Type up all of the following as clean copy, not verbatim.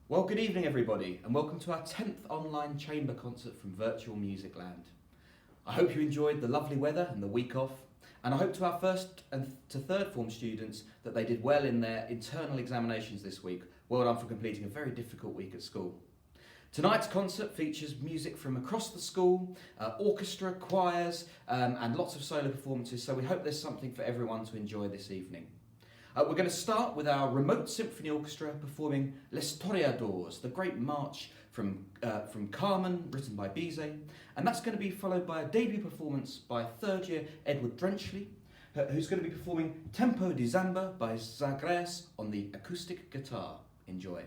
Well, good evening everybody, and welcome to our 10th online chamber concert from Virtual Music Land. I hope you enjoyed the lovely weather and the week off, and I hope to our first and to third form students that they did well in their internal examinations this week. Well done for completing a very difficult week at school. Tonight's concert features music from across the school, orchestra, choirs, and lots of solo performances, so we hope there's something for everyone to enjoy this evening. We're going to start with our remote symphony orchestra performing Les Toreadors, the great march from Carmen, written by Bizet, and that's going to be followed by a debut performance by third year Edward Drenchley, who's going to be performing Tempo di Zamba by Zagreus on the acoustic guitar. Enjoy.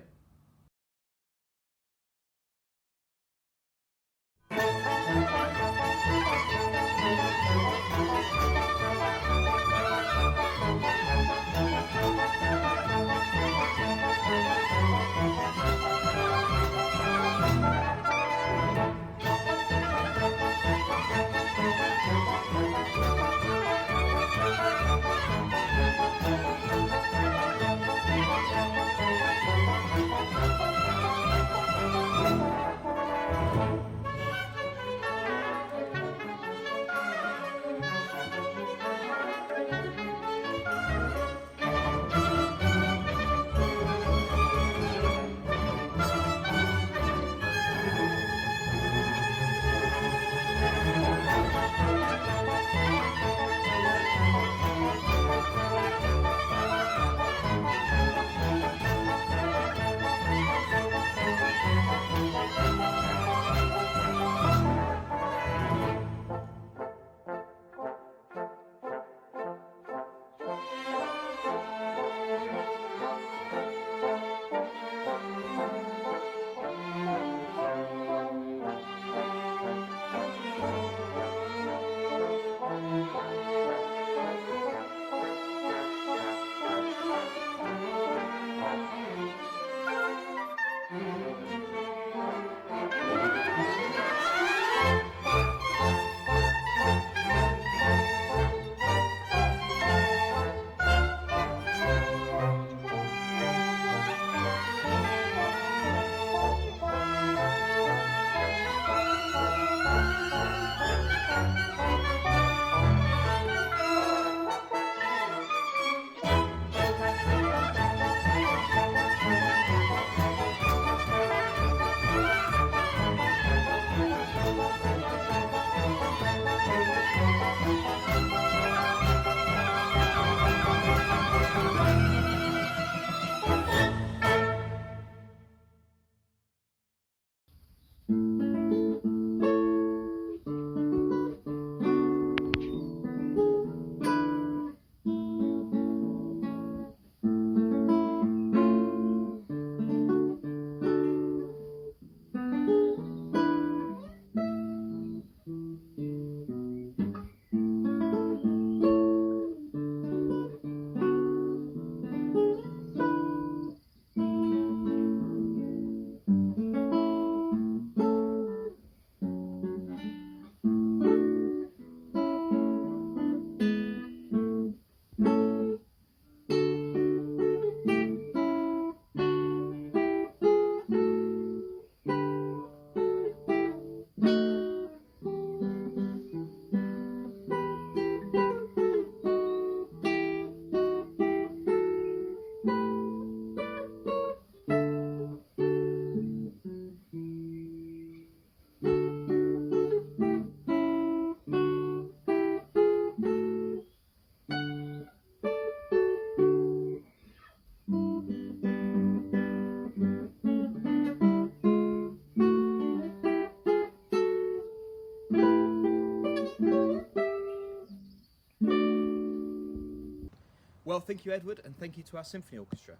Well, thank you, Edward, and thank you to our symphony orchestra.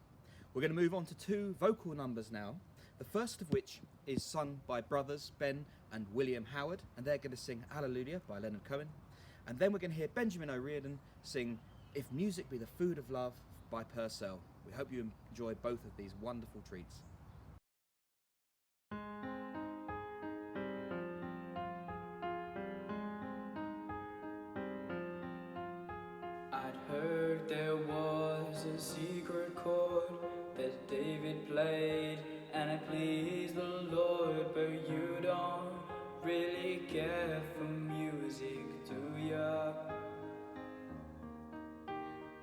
We're going to move on to two vocal numbers now, the first of which is sung by brothers Ben and William Howard, and they're going to sing Hallelujah by Leonard Cohen. And then we're going to hear Benjamin O'Riordan sing If Music Be the Food of Love by Purcell. We hope you enjoy both of these wonderful treats. I'd heard there was a secret chord that David played played, and I please the Lord, but you don't really care for music, do ya?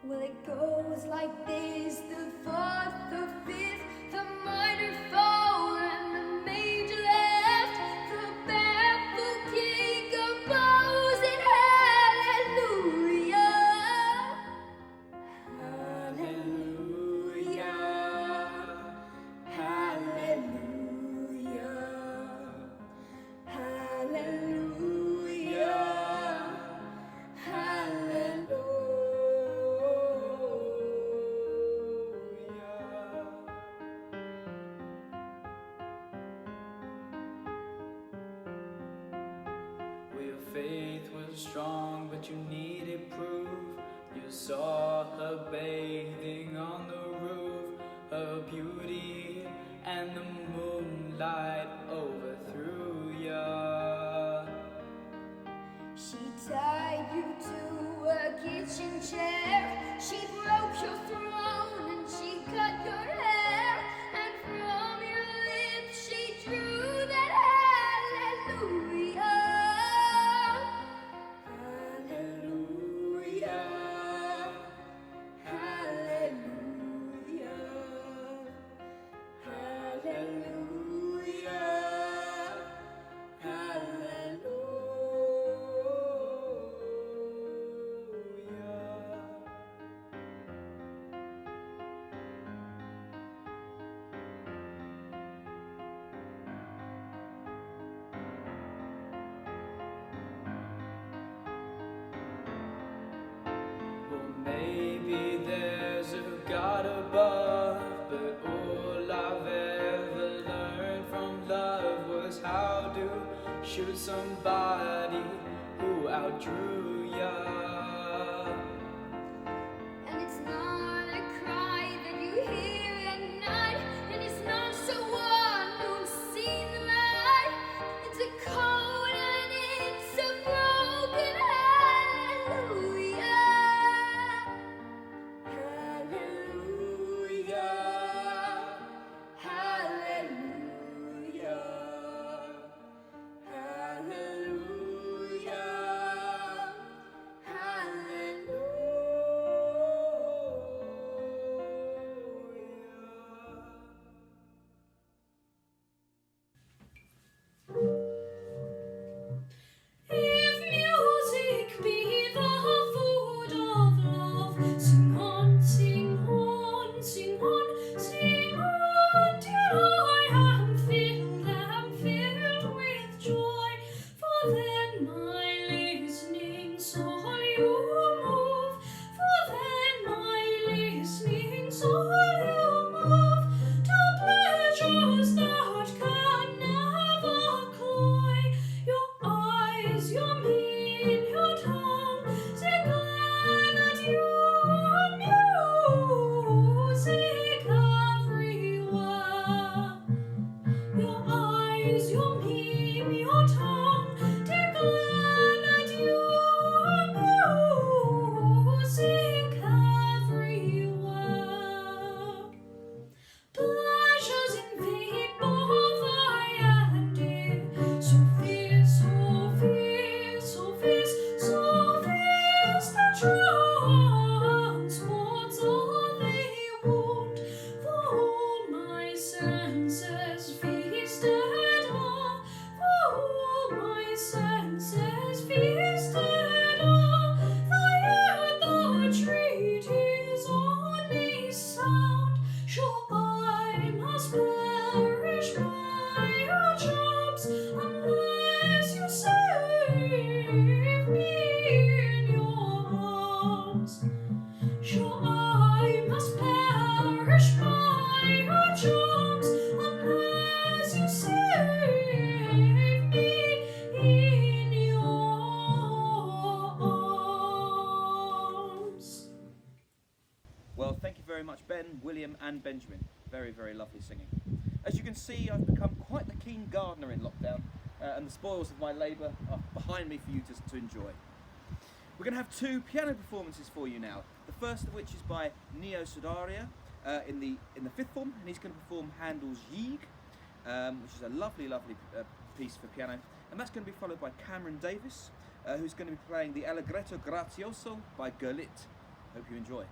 Well, it goes like this: the fourth, the fifth, the minor fall, and the major left, the baffled king composing hallelujah, hallelujah, hallelujah, hallelujah, hallelujah. Well, your faith was strong, but you needed proof. You saw her bathing on the roof, her beauty and the moonlight overthrew ya. She tied you to a kitchen chair, she broke your throne and she cut your hair, and from your lips she drew that hallelujah, hallelujah, hallelujah, hallelujah, hallelujah. Well, maybe there's a God above, but all I've ever learned from love was how to shoot somebody who outdrew ya. And it's not a cry that you hear at night, and it's not someone who's seen the light. It's a cold and it's a broken hallelujah, hallelujah, hallelujah, hallelujah, If music be the food of love, sing on, sing on, sing on, sing on, till I am filled with joy. For then my listening soul you move, for then my listening soul you move, to pleasures that can never cloy. Your eyes, your mien, your tongue, declare that you are music everywhere. Your eyes, your mien, your tongue, declare that you are music everywhere. Pleasures invade both eye and ear, so fierce, so fierce, so fierce, so fierce, that transports all they wound. For all my senses feasted on, for all my senses feasted on, the air, the treaties only sound. Sure I must perish by your charms, unless you save me in your arms. Sure I must perish by your charms, unless you save me in your arms. Well, thank you very much, Ben, William, and Benjamin. Very, very lovely singing. As you can see, I've become quite the keen gardener in lockdown, and the spoils of my labour are behind me for you to enjoy. We're going to have two piano performances for you now. The first of which is by Neo Sodaria, in the fifth form, and he's going to perform Handel's Gigue, which is a lovely piece for piano, and that's going to be followed by Cameron Davis, who's going to be playing the Allegretto Grazioso by Gurlitt. Hope you enjoy.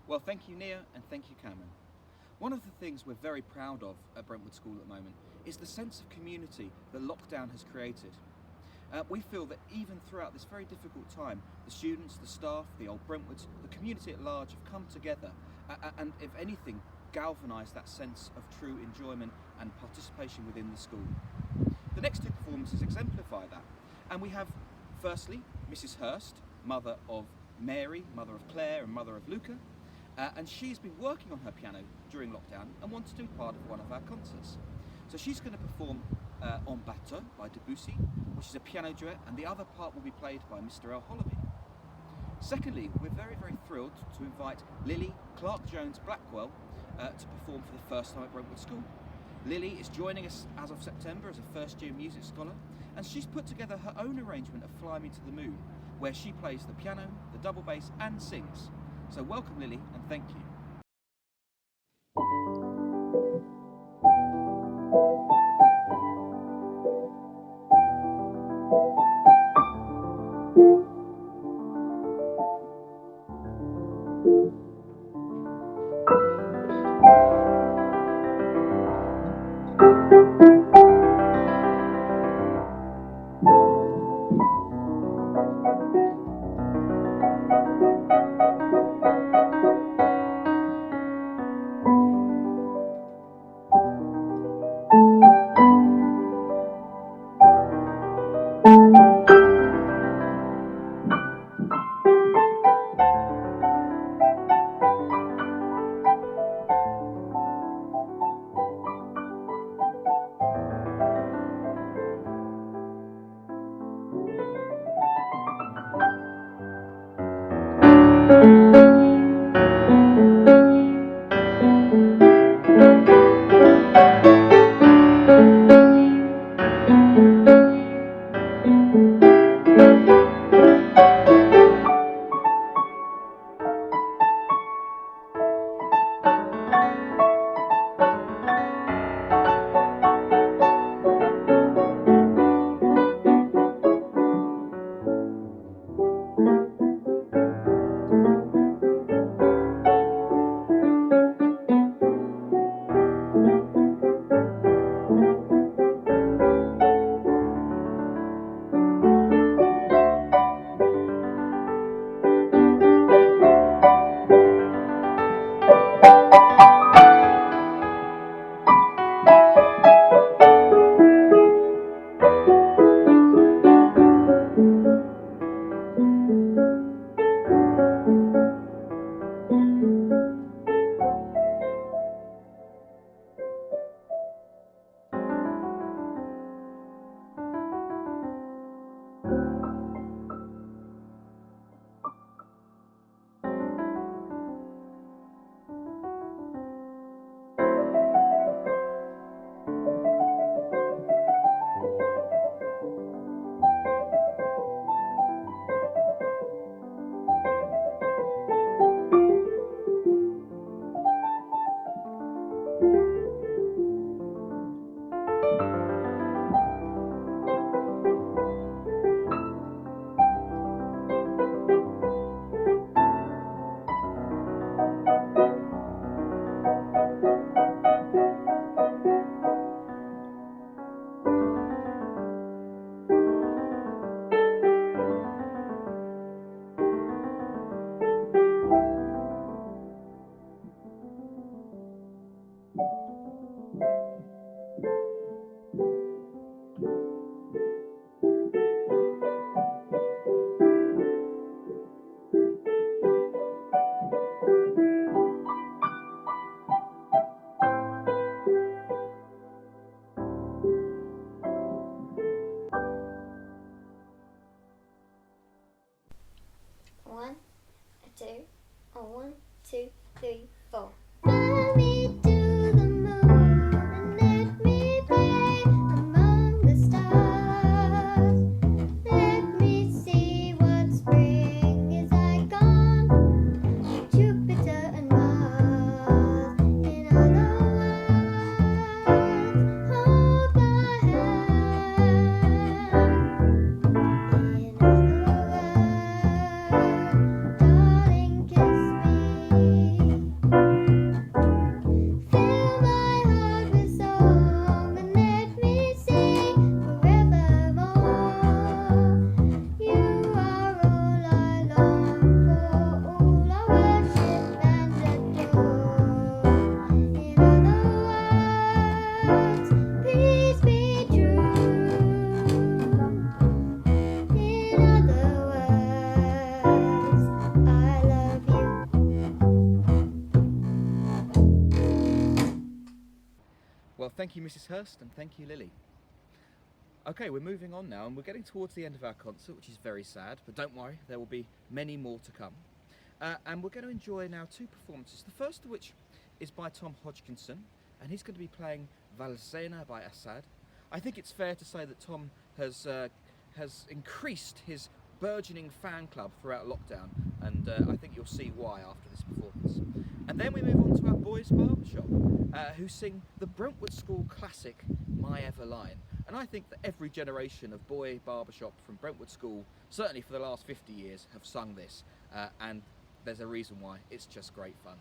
Well, thank you, Nia, and thank you, Cameron. One of the things we're very proud of at Brentwood School at the moment is the sense of community that lockdown has created. We feel that even throughout this very difficult time, the students, the staff, the old Brentwoods, the community at large have come together and, if anything, galvanised that sense of true enjoyment and participation within the school. The next two performances exemplify that, and we have, firstly, Mrs. Hurst, mother of Mary, mother of Claire and mother of Luca, and she's been working on her piano during lockdown and wants to be part of one of our concerts. So she's going to perform En Bateau by Debussy, which is a piano duet, and the other part will be played by Mr. L. Hollaby. Secondly, we're very thrilled to invite Lily Clark-Jones Blackwell to perform for the first time at Brentwood School. Lily is joining us as of September as a first-year music scholar, and she's put together her own arrangement of Fly Me to the Moon, where she plays the piano, the double bass and sings. So welcome, Lily, and thank you. Thank you, Mrs. Hurst, and thank you, Lily. Okay, we're moving on now, and we're getting towards the end of our concert, which is very sad, but don't worry, there will be many more to come. And we're going to enjoy now two performances, the first of which is by Tom Hodgkinson, and he's going to be playing Valsena by Assad. I think it's fair to say that Tom has increased his burgeoning fan club throughout lockdown, and I think you'll see why after this performance. And then we move on to our boys' barbershop, who sing the Brentwood School classic My Ever Line. And I think that every generation of boy barbershop from Brentwood School, certainly for the last 50 years, have sung this, and there's a reason why. It's just great fun.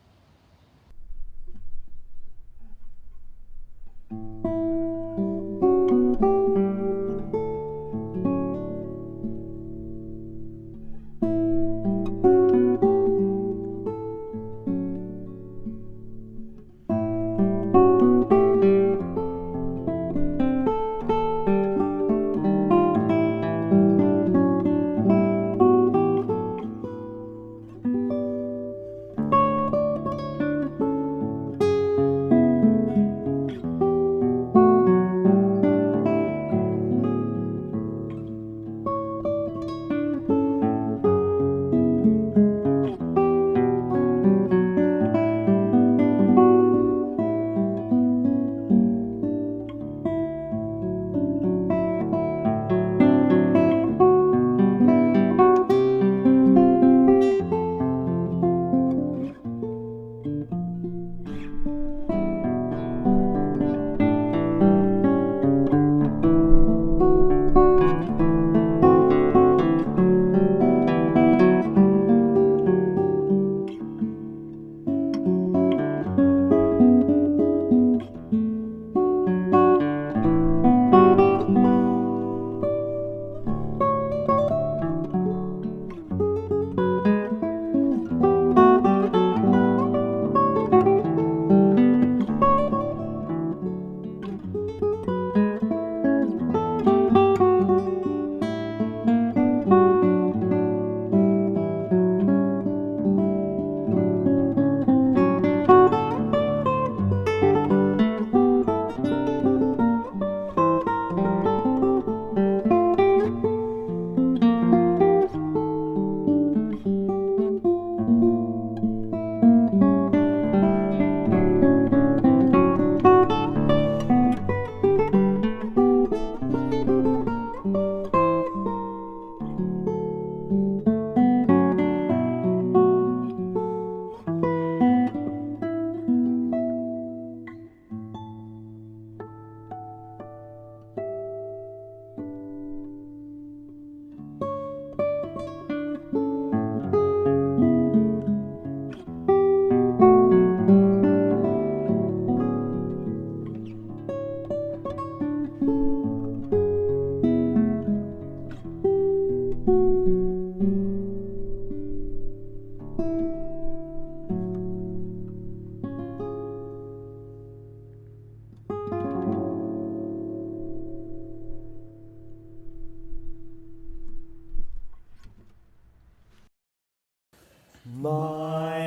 My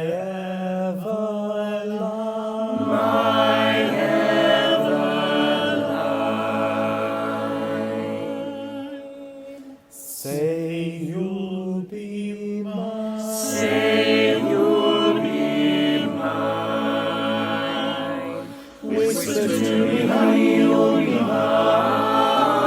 Everline, my Everline. Say you'll be mine. Say you'll be mine. Whisper to me, honey, you'll be mine.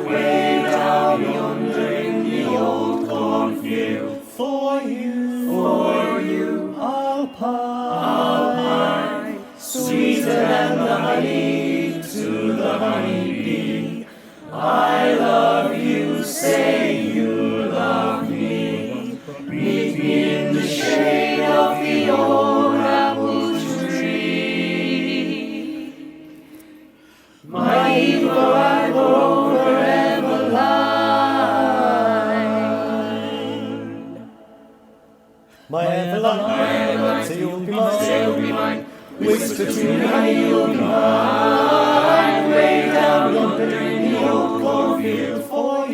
Way down yonder in the old cornfield. For you, I'll pine, sweeter than the honey to the honeybee. I love you, say you love me. Meet me in the shade of the old apple tree. My evil eye forever line. My Everline, say you'll be mine, say you'll be mine. Whisper to me, honey, you'll be mine. Way down yonder in the old cornfield. For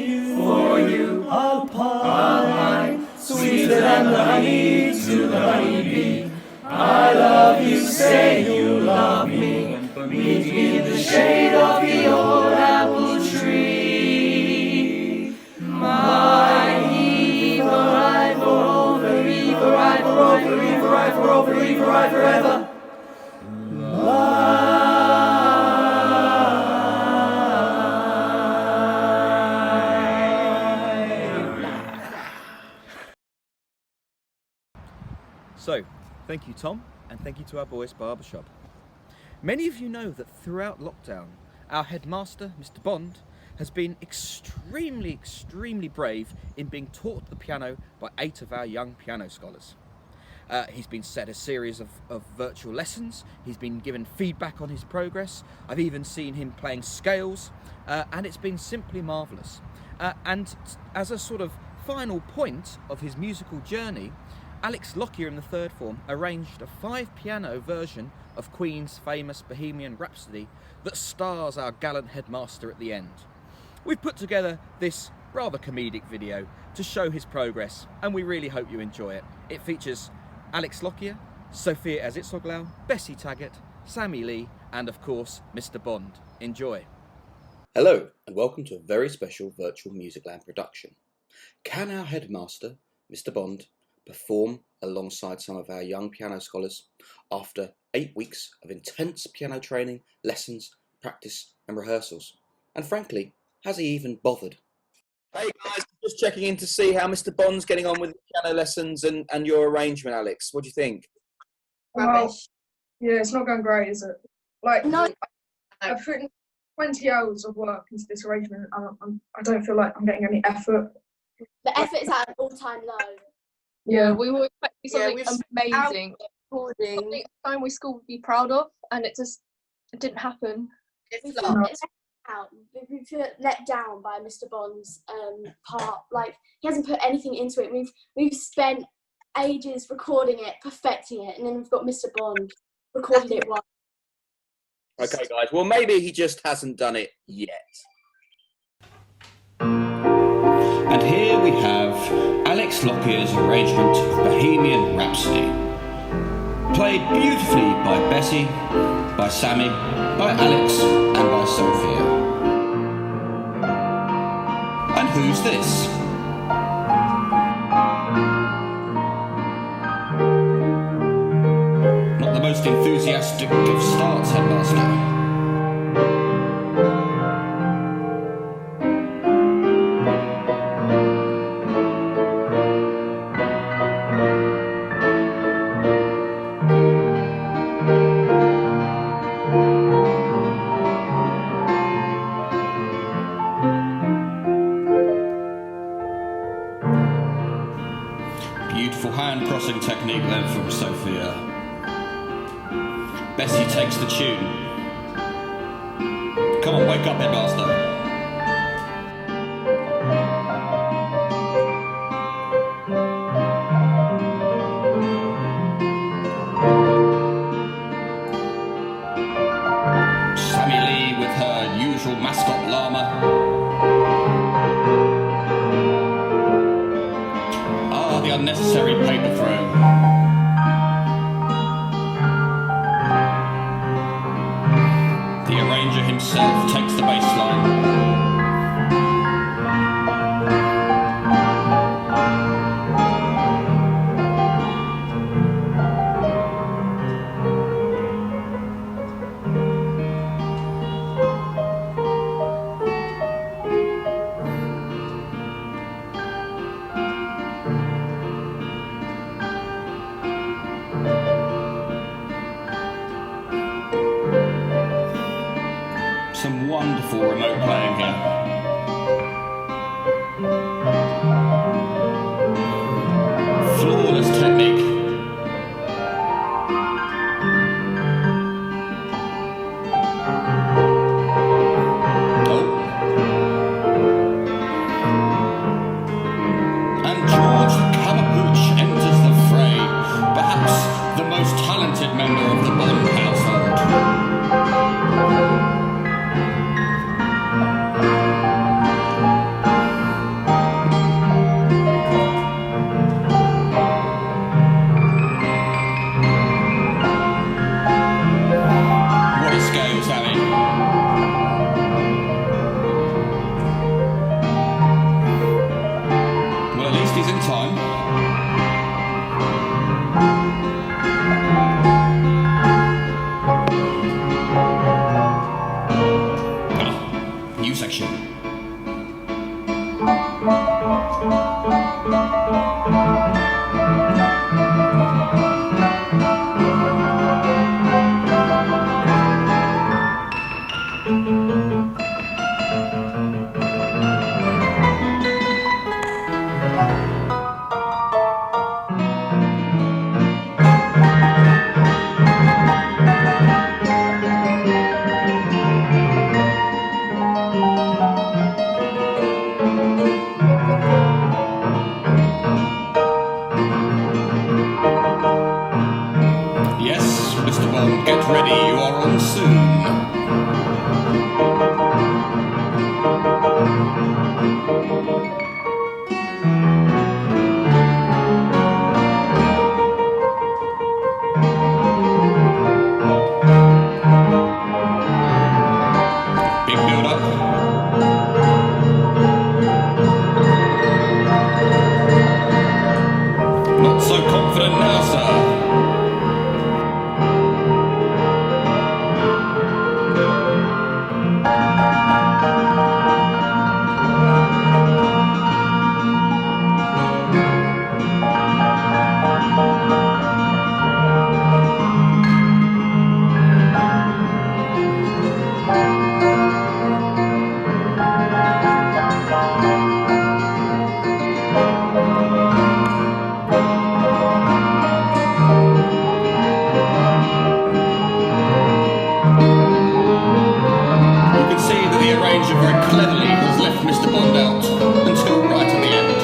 you, I'll pine. Sweeter than the honey to the honeybee. I love you, say you love me. Meet me Thank you, Tom, and thank you to our boys Barbershop. Many of you know that throughout lockdown, our headmaster, Mr. Bond, has been extremely brave in being taught the piano by 8 of our young piano scholars. He's been set a series of virtual lessons, he's been given feedback on his progress, I've even seen him playing scales, and it's been simply marvellous. And as a sort of final point of his musical journey, Alex Lockyer in the third form arranged a 5-piano version of Queen's famous Bohemian Rhapsody that stars our gallant headmaster at the end. We've put together this rather comedic video to show his progress, and we really hope you enjoy it. It features Alex Lockyer, Sophia Azizoglu, Bessie Taggart, Sammy Lee, and of course, Mr. Bond. Enjoy. Hello, and welcome to a very special Virtual Music Land production. Can our headmaster, Mr. Bond, perform alongside some of our young piano scholars after 8 weeks of intense piano training, lessons, practice and rehearsals? And frankly, has he even bothered? Hey guys, just checking in to see how Mr. Bond's getting on with the piano lessons and your arrangement, Alex. What do you think? Well, yeah, it's not going great, is it? No. I've put in 20 hours of work into this arrangement and I don't feel like I'm getting any effort. The effort is at an all-time low. Yeah, we were expecting something amazing. Something a primary school would be proud of, and it didn't happen. We feel let down by Mr. Bond's part. Like, he hasn't put anything into it. We've spent ages recording it, perfecting it, and then we've got Mr. Bond recorded it once. Okay, guys. Well, maybe he just hasn't done it yet. And here we have Alex Lockyer's arrangement of Bohemian Rhapsody. Played beautifully by Bessie, by Sammy, by Alex and by Sophia. And who's this? Not the most enthusiastic of starts, headmaster. Beautiful hand crossing technique then from Sophia. Bessie takes the tune. Come on, wake up, headmaster. Sammy Lee with her usual mascot llama. The unnecessary paper throw. The arranger himself takes the bass line. Some Bond, get ready, you are on soon. Big build up. Not so confident now, sir. You can see that the arranger very cleverly has left Mr. Bond out until right at the end.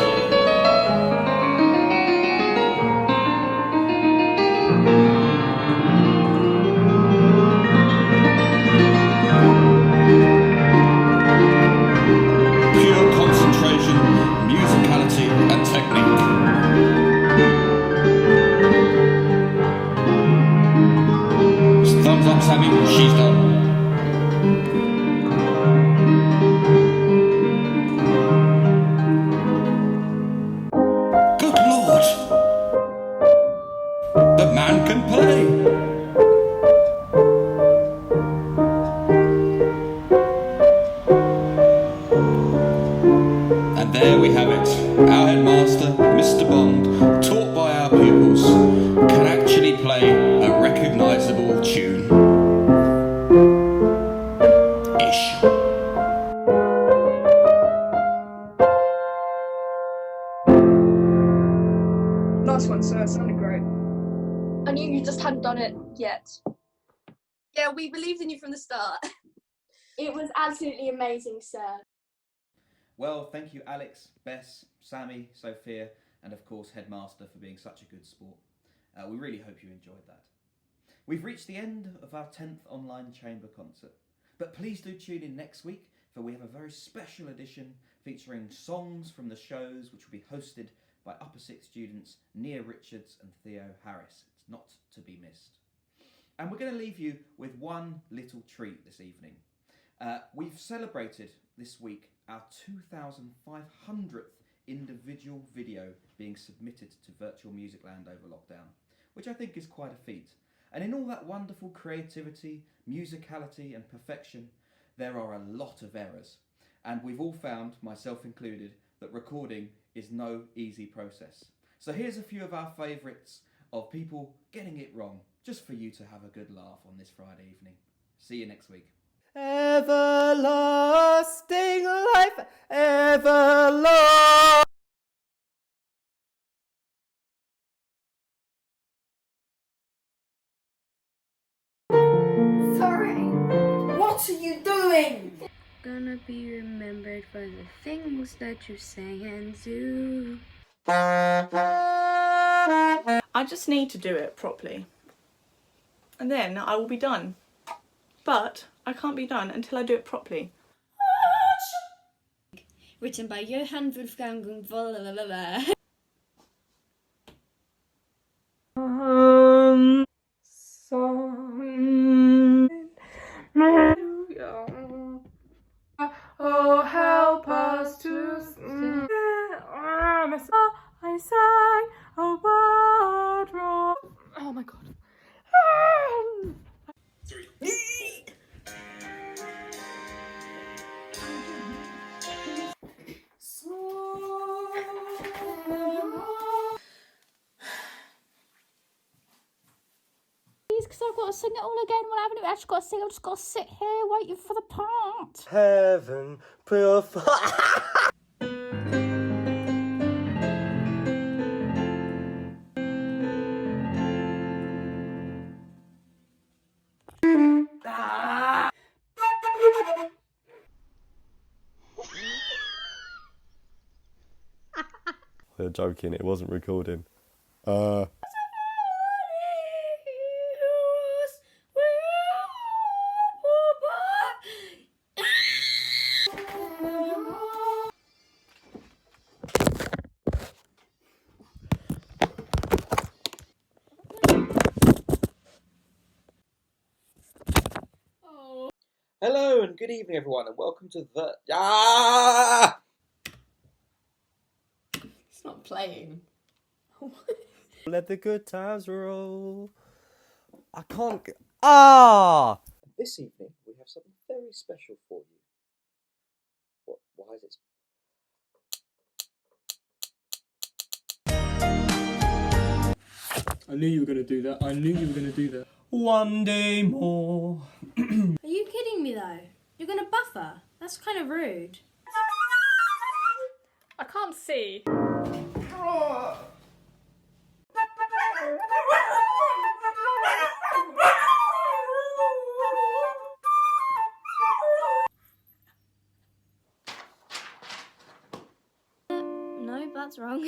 Pure concentration, musicality and technique. Thumbs up, Sammy, she's done. Good Lord! The man can play! And there we have it. Our headmaster, Mr. Bond, taught by our pupils, can actually play a recognisable tune. Ish. Nice one, sir. It sounded great. I knew you just hadn't done it yet. Yeah, we believed in you from the start. It was absolutely amazing, sir. Well, thank you, Alex, Bess, Sammy, Sophia, and of course, Headmaster, for being such a good sport. We really hope you enjoyed that. We've reached the end of our 10th online chamber concert, but please do tune in next week, for we have a very special edition featuring songs from the shows which will be hosted by Upper Sixth students Nia Richards and Theo Harris. It's not to be missed. And we're going to leave you with one little treat this evening. We've celebrated this week our 2,500th individual video being submitted to Virtual Music Land over lockdown, which I think is quite a feat. And in all that wonderful creativity, musicality and perfection, there are a lot of errors. And we've all found, myself included, that recording is no easy process. So here's a few of our favourites of people getting it wrong, just for you to have a good laugh on this Friday evening. See you next week. Everlasting life, everlasting. Sorry. What are you doing? Gonna be remembered for the things that you say and do. I just need to do it properly. And then I will be done. But I can't be done until I do it properly. Written by Johann Wolfgang Oh, help us to sing. I sang a word wrong. Oh my god. Because I've got to sing it all again. Well, I haven't actually got to sing. I've just got to sit here waiting for the part. Heaven purify. They're joking, it wasn't recording. Hello and good evening, everyone, and welcome to the. Ah! It's not playing. Let the good times roll. I can't. Ah! This evening we have something very special for you. What? Why is it? I knew you were going to do that. I knew you were going to do that. One day more. Are you kidding me though? You're gonna buffer? That's kind of rude. I can't see. No, that's wrong.